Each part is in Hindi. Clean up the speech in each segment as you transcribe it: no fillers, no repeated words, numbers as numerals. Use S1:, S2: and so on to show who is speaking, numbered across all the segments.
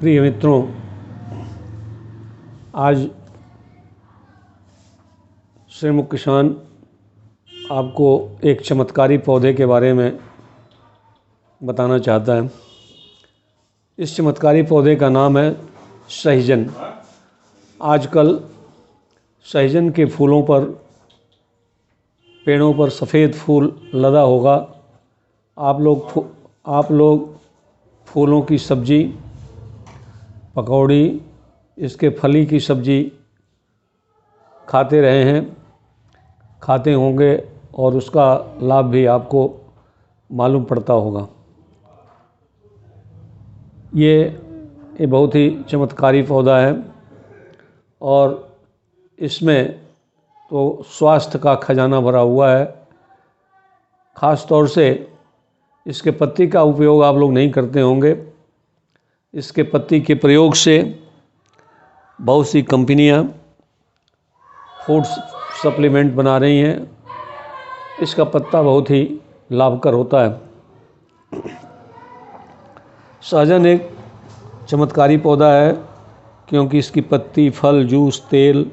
S1: प्रिय मित्रों, आज श्रीमुख किसान आपको एक चमत्कारी पौधे के बारे में बताना चाहता है। इस चमत्कारी पौधे का नाम है सहजन। आजकल सहजन के फूलों पर, पेड़ों पर सफ़ेद फूल लदा होगा। आप लोग फूलों की सब्ज़ी, पकौड़ी, इसके फली की सब्ज़ी खाते होंगे और उसका लाभ भी आपको मालूम पड़ता होगा। ये बहुत ही चमत्कारी पौधा है और इसमें तो स्वास्थ्य का खजाना भरा हुआ है। ख़ास तौर से इसके पत्ती का उपयोग आप लोग नहीं करते होंगे। इसके पत्ती के प्रयोग से बहुत सी कंपनियां फूड सप्लीमेंट बना रही हैं। इसका पत्ता बहुत ही लाभकर होता है। सहजन एक चमत्कारी पौधा है क्योंकि इसकी पत्ती, फल, जूस, तेल,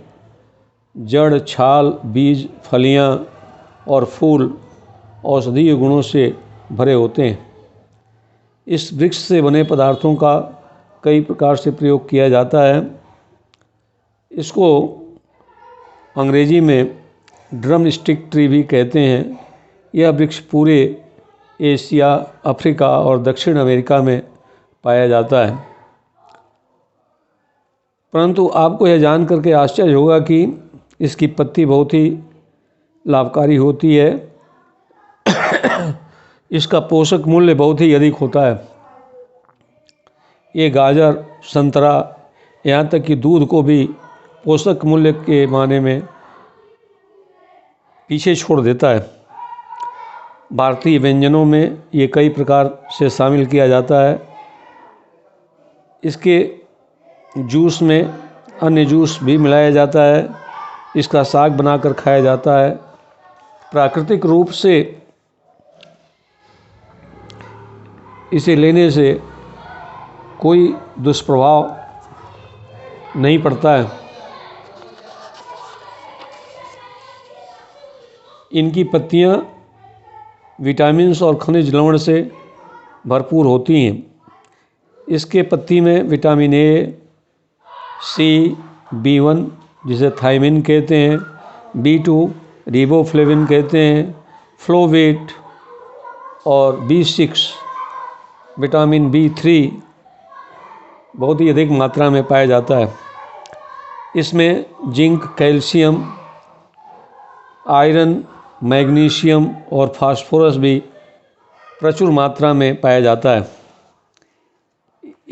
S1: जड़, छाल, बीज, फलियां और फूल औषधीय गुणों से भरे होते हैं। इस वृक्ष से बने पदार्थों का कई प्रकार से प्रयोग किया जाता है। इसको अंग्रेजी में ड्रम स्टिक ट्री भी कहते हैं। यह वृक्ष पूरे एशिया, अफ्रीका और दक्षिण अमेरिका में पाया जाता है। परंतु आपको यह जान करके आश्चर्य होगा कि इसकी पत्ती बहुत ही लाभकारी होती है। इसका पोषक मूल्य बहुत ही अधिक होता है। ये गाजर, संतरा, यहाँ तक कि दूध को भी पोषक मूल्य के माने में पीछे छोड़ देता है। भारतीय व्यंजनों में ये कई प्रकार से शामिल किया जाता है। इसके जूस में अन्य जूस भी मिलाया जाता है। इसका साग बनाकर खाया जाता है। प्राकृतिक रूप से इसे लेने से कोई दुष्प्रभाव नहीं पड़ता है। इनकी पत्तियां विटामिन्स और खनिज लवण से भरपूर होती हैं। इसके पत्ती में विटामिन ए, सी, B1 जिसे थायमिन कहते हैं, B2 रिबोफ्लेविन कहते हैं, फ्लोवेट और B6 विटामिन B3 बहुत ही अधिक मात्रा में पाया जाता है। इसमें जिंक, कैल्शियम, आयरन, मैग्नीशियम और फास्फोरस भी प्रचुर मात्रा में पाया जाता है।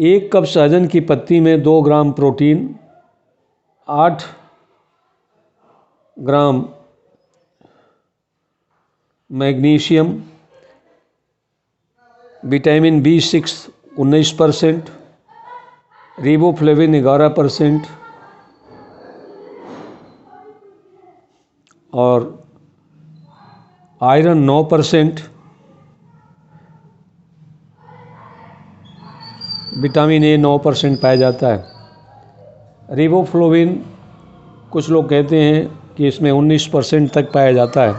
S1: एक कप सहजन की पत्ती में 2 ग्राम प्रोटीन, 8 ग्राम मैग्नीशियम, विटामिन B6 19%, रिबोफ्लेविन 11% और आयरन 9%, विटामिन ए 9% पाया जाता है। रिबोफ्लेविन कुछ लोग कहते हैं कि इसमें 19% तक पाया जाता है।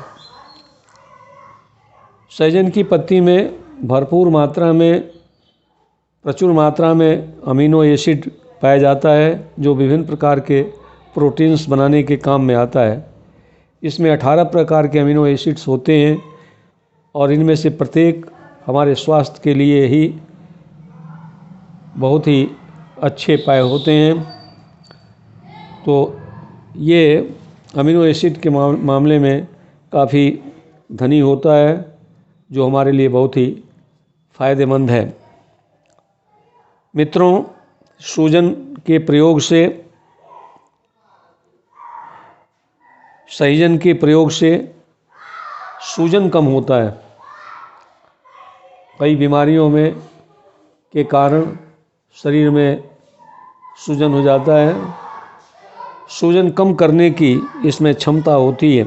S1: सहजन की पत्ती में प्रचुर मात्रा में अमीनो एसिड पाया जाता है जो विभिन्न प्रकार के प्रोटीन्स बनाने के काम में आता है। इसमें 18 प्रकार के अमीनो एसिड्स होते हैं और इनमें से प्रत्येक हमारे स्वास्थ्य के लिए ही बहुत ही अच्छे पाए होते हैं। तो ये अमीनो एसिड के मामले में काफ़ी धनी होता है जो हमारे लिए बहुत ही फ़ायदेमंद है। मित्रों, सहजन के प्रयोग से सूजन कम होता है। कई बीमारियों के कारण शरीर में सूजन हो जाता है। सूजन कम करने की इसमें क्षमता होती है।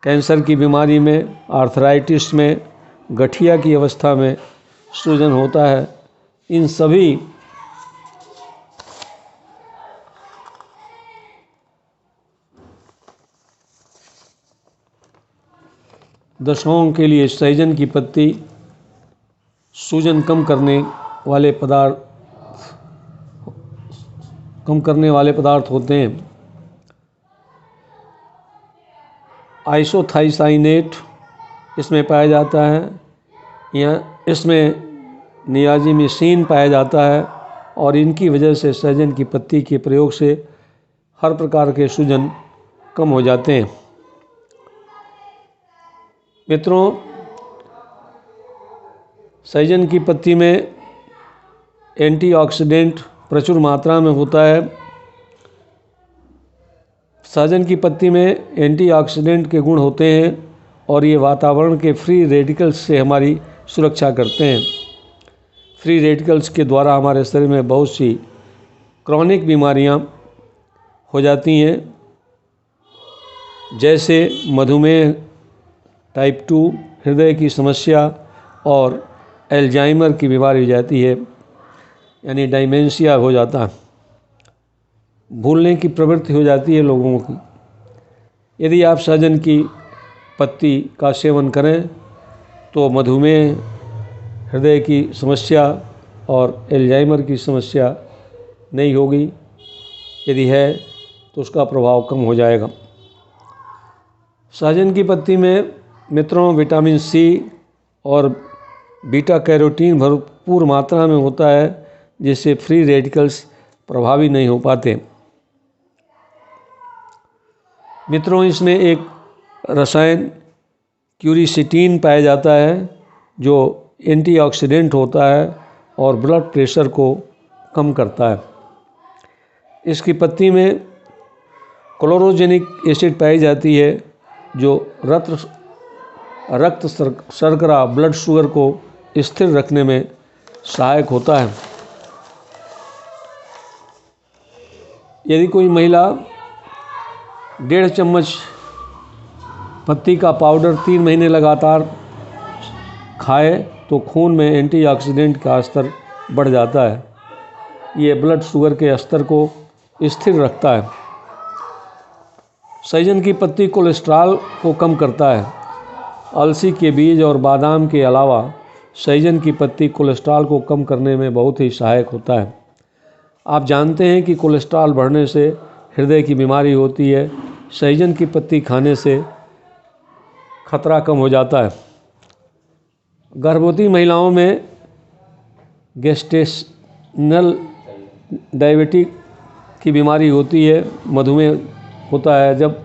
S1: कैंसर की बीमारी में, आर्थराइटिस में, गठिया की अवस्था में सूजन होता है इन सभी दशाओं के लिए सहजन की पत्ती सूजन कम करने वाले पदार्थ होते हैं। आइसोथाइसाइनेट इसमें पाया जाता है, या इसमें नियाजिमिसिन पाया जाता है, और इनकी वजह से सहजन की पत्ती के प्रयोग से हर प्रकार के सूजन कम हो जाते हैं। मित्रों, सहजन की पत्ती में एंटीऑक्सीडेंट प्रचुर मात्रा में होता है। सहजन की पत्ती में एंटीऑक्सीडेंट के गुण होते हैं और ये वातावरण के फ्री रेडिकल्स से हमारी सुरक्षा करते हैं। फ्री रेडिकल्स के द्वारा हमारे शरीर में बहुत सी क्रॉनिक बीमारियां हो जाती हैं, जैसे मधुमेह, टाइप 2, हृदय की समस्या और एल्जाइमर की बीमारी हो जाती है, यानी डायमेंशिया हो जाता है। भूलने की प्रवृत्ति हो जाती है लोगों की। यदि आप सहजन की पत्ती का सेवन करें तो मधुमेह, हृदय की समस्या और एल्जाइमर की समस्या नहीं होगी। यदि है तो उसका प्रभाव कम हो जाएगा। सहजन की पत्ती में मित्रों विटामिन सी और बीटा कैरोटीन भरपूर मात्रा में होता है, जिससे फ्री रेडिकल्स प्रभावी नहीं हो पाते। मित्रों, इसमें एक रसायन क्यूरिसिटीन पाया जाता है जो एंटीऑक्सीडेंट होता है और ब्लड प्रेशर को कम करता है। इसकी पत्ती में क्लोरोजेनिक एसिड पाई जाती है जो रक्त शर्करा ब्लड शुगर को स्थिर रखने में सहायक होता है। यदि कोई महिला 1.5 चम्मच पत्ती का पाउडर 3 महीने लगातार खाए तो खून में एंटीऑक्सीडेंट का स्तर बढ़ जाता है। ये ब्लड शुगर के स्तर को स्थिर रखता है। सहजन की पत्ती कोलेस्ट्रॉल को कम करता है। अलसी के बीज और बादाम के अलावा सहजन की पत्ती कोलेस्ट्रॉल को कम करने में बहुत ही सहायक होता है। आप जानते हैं कि कोलेस्ट्रॉल बढ़ने से हृदय की बीमारी होती है। सहजन की पत्ती खाने से खतरा कम हो जाता है। गर्भवती महिलाओं में गेस्टेशनल डायबिटीज की बीमारी होती है, मधुमेह होता है। जब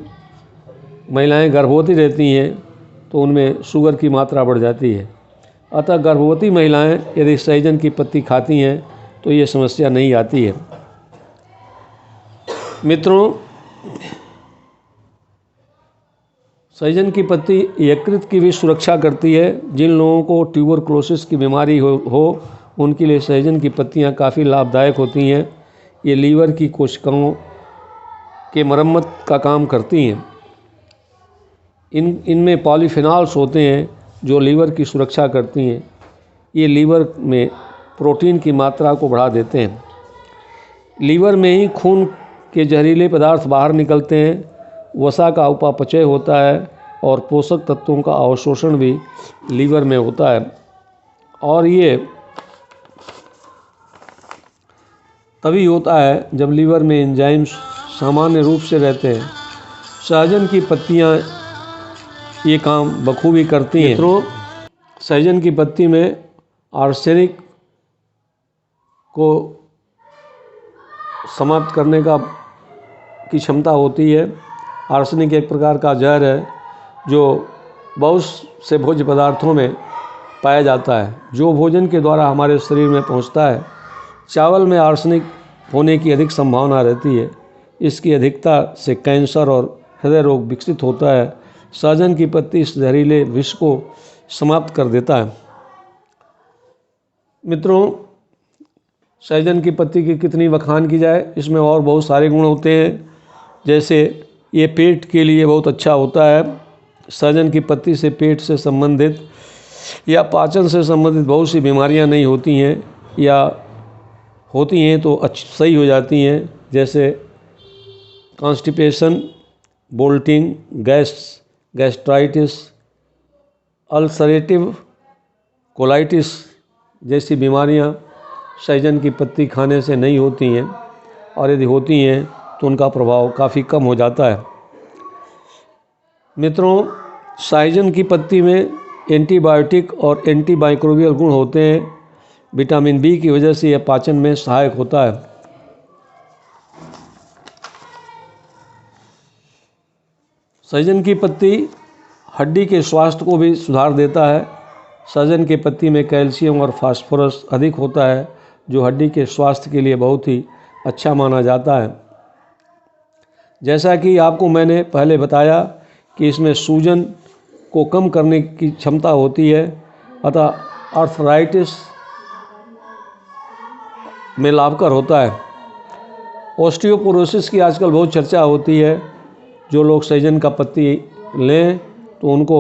S1: महिलाएं गर्भवती रहती हैं तो उनमें शुगर की मात्रा बढ़ जाती है। अतः गर्भवती महिलाएं यदि सहजन की पत्ती खाती हैं तो ये समस्या नहीं आती है। मित्रों, सहजन की पत्ती यकृत की भी सुरक्षा करती है। जिन लोगों को ट्यूबरकुलोसिस की बीमारी हो उनके लिए सहजन की पत्तियां काफ़ी लाभदायक होती हैं। ये लीवर की कोशिकाओं के मरम्मत का काम करती हैं। इनमें पॉलीफेनॉल्स होते हैं जो लीवर की सुरक्षा करती हैं। ये लीवर में प्रोटीन की मात्रा को बढ़ा देते हैं। लीवर में ही खून के जहरीले पदार्थ बाहर निकलते हैं। वसा का उपापचय होता है और पोषक तत्वों का अवशोषण भी लीवर में होता है, और ये तभी होता है जब लीवर में एंजाइम्स सामान्य रूप से रहते हैं। सहजन की पत्तियां ये काम बखूबी करती हैं। मित्रों, सहजन की पत्ती में आर्सेनिक को समाप्त करने की क्षमता होती है। आर्सेनिक एक प्रकार का जहर है जो बहुत से भोज्य पदार्थों में पाया जाता है, जो भोजन के द्वारा हमारे शरीर में पहुंचता है। चावल में आर्सेनिक होने की अधिक संभावना रहती है। इसकी अधिकता से कैंसर और हृदय रोग विकसित होता है। सहजन की पत्ती इस जहरीले विष को समाप्त कर देता है। मित्रों, सहजन की पत्ती की कितनी बखान की जाए, इसमें और बहुत सारे गुण होते हैं। जैसे ये पेट के लिए बहुत अच्छा होता है। सहजन की पत्ती से पेट से संबंधित या पाचन से संबंधित बहुत सी बीमारियां नहीं होती हैं। या होती हैं तो सही हो जाती हैं, जैसे constipation, bolting, gastritis, ulcerative colitis जैसी बीमारियां सहजन की पत्ती खाने से नहीं होती हैं, और यदि होती हैं तो उनका प्रभाव काफ़ी कम हो जाता है। मित्रों, सहजन की पत्ती में एंटीबायोटिक और एंटीमाइक्रोबियल गुण होते हैं। विटामिन बी की वजह से यह पाचन में सहायक होता है। सहजन की पत्ती हड्डी के स्वास्थ्य को भी सुधार देता है। सहजन की पत्ती में कैल्शियम और फास्फोरस अधिक होता है, जो हड्डी के स्वास्थ्य के लिए बहुत ही अच्छा माना जाता है। जैसा कि आपको मैंने पहले बताया कि इसमें सूजन को कम करने की क्षमता होती है, अतः आर्थराइटिस में लाभकर होता है। ऑस्टियोपोरोसिस की आजकल बहुत चर्चा होती है। जो लोग सहजन का पत्ती लें तो उनको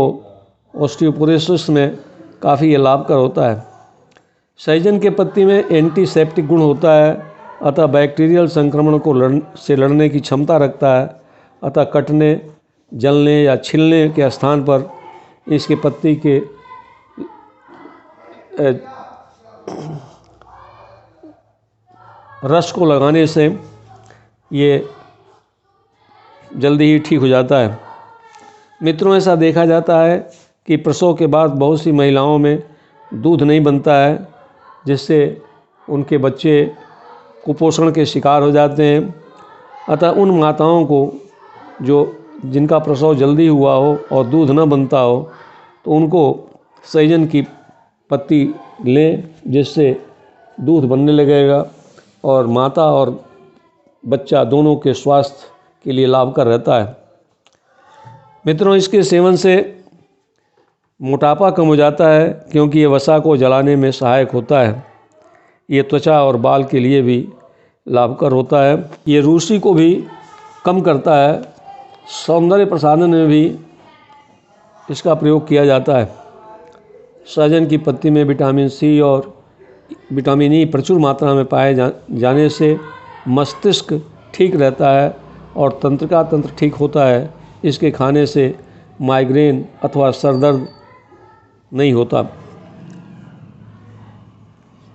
S1: ऑस्टियोपोरोसिस में काफ़ी लाभकर होता है। सहजन के पत्ती में एंटीसेप्टिक गुण होता है, अतः बैक्टीरियल संक्रमण को से लड़ने की क्षमता रखता है। अतः कटने, जलने या छिलने के स्थान पर इसके पत्ती के रस को लगाने से ये जल्दी ही ठीक हो जाता है। मित्रों, ऐसा देखा जाता है कि प्रसव के बाद बहुत सी महिलाओं में दूध नहीं बनता है, जिससे उनके बच्चे कुपोषण के शिकार हो जाते हैं। अतः उन माताओं को जिनका प्रसव जल्दी हुआ हो और दूध न बनता हो, तो उनको सहजन की पत्ती लें, जिससे दूध बनने लगेगा और माता और बच्चा दोनों के स्वास्थ्य के लिए लाभकर रहता है। मित्रों, इसके सेवन से मोटापा कम हो जाता है, क्योंकि ये वसा को जलाने में सहायक होता है। ये त्वचा और बाल के लिए भी लाभकर होता है। ये रूसी को भी कम करता है। सौंदर्य प्रसाधन में भी इसका प्रयोग किया जाता है। सहजन की पत्ती में विटामिन सी और विटामिन ई प्रचुर मात्रा में पाए जाने से मस्तिष्क ठीक रहता है और तंत्रिका तंत्र ठीक होता है। इसके खाने से माइग्रेन अथवा सर दर्द नहीं होता।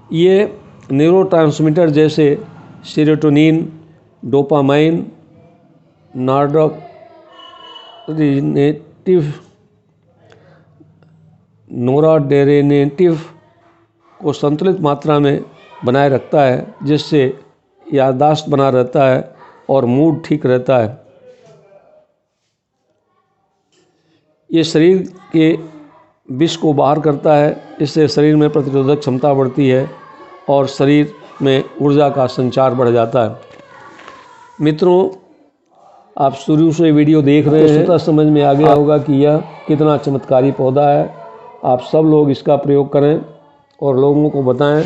S1: ये न्यूरोट्रांसमीटर जैसे सेरोटोनिन, डोपामाइन, नोराडेरेनेटिव को संतुलित मात्रा में बनाए रखता है, जिससे याददाश्त बना रहता है और मूड ठीक रहता है। ये शरीर के विष को बाहर करता है। इससे शरीर में प्रतिरोधक क्षमता बढ़ती है और शरीर में ऊर्जा का संचार बढ़ जाता है। मित्रों, आप शुरू से वीडियो देख रहे हैं तो समझ में आ गया होगा कि यह कितना चमत्कारी पौधा है। आप सब लोग इसका प्रयोग करें और लोगों को बताएं।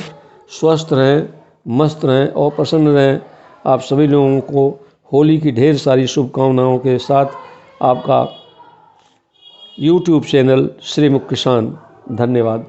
S1: स्वस्थ रहें, मस्त रहें और प्रसन्न रहें। आप सभी लोगों को होली की ढेर सारी शुभकामनाओं के साथ आपका YouTube चैनल श्री मुख किसान। धन्यवाद।